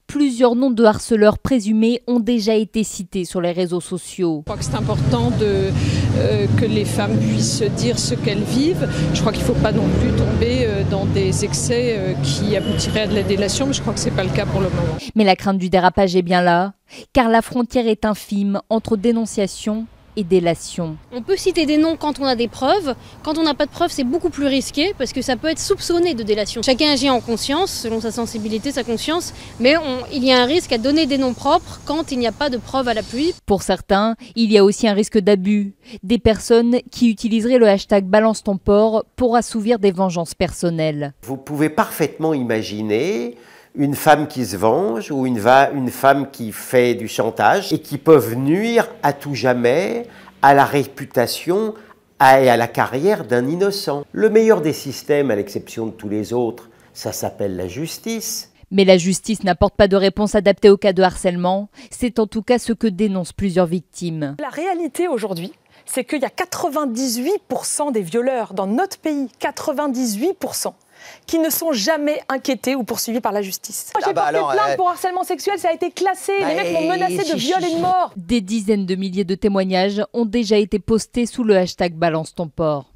Plusieurs noms de harceleurs présumés ont déjà été cités sur les réseaux sociaux. Je crois que c'est important que les femmes puissent dire ce qu'elles vivent. Je crois qu'il ne faut pas non plus tomber dans des excès qui aboutiraient à de la délation, mais je crois que ce n'est pas le cas pour le moment. Mais la crainte du dérapage est bien là, car la frontière est infime entre dénonciation et délation. On peut citer des noms quand on a des preuves. Quand on n'a pas de preuves, c'est beaucoup plus risqué parce que ça peut être soupçonné de délation. Chacun agit en conscience, selon sa sensibilité, sa conscience, mais il y a un risque à donner des noms propres quand il n'y a pas de preuves à l'appui. Pour certains, il y a aussi un risque d'abus. Des personnes qui utiliseraient le hashtag Balance ton porc pour assouvir des vengeances personnelles. Vous pouvez parfaitement imaginer une femme qui se venge ou une femme qui fait du chantage et qui peuvent nuire à tout jamais à la réputation et à la carrière d'un innocent. Le meilleur des systèmes, à l'exception de tous les autres, ça s'appelle la justice. Mais la justice n'apporte pas de réponse adaptée au cas de harcèlement. C'est en tout cas ce que dénoncent plusieurs victimes. La réalité aujourd'hui, c'est qu'il y a 98% des violeurs dans notre pays, 98%. Qui ne sont jamais inquiétés ou poursuivis par la justice. J'ai porté plainte pour harcèlement sexuel, ça a été classé. Les mecs m'ont menacé de viol et de mort. Des dizaines de milliers de témoignages ont déjà été postés sous le hashtag Balance ton porc.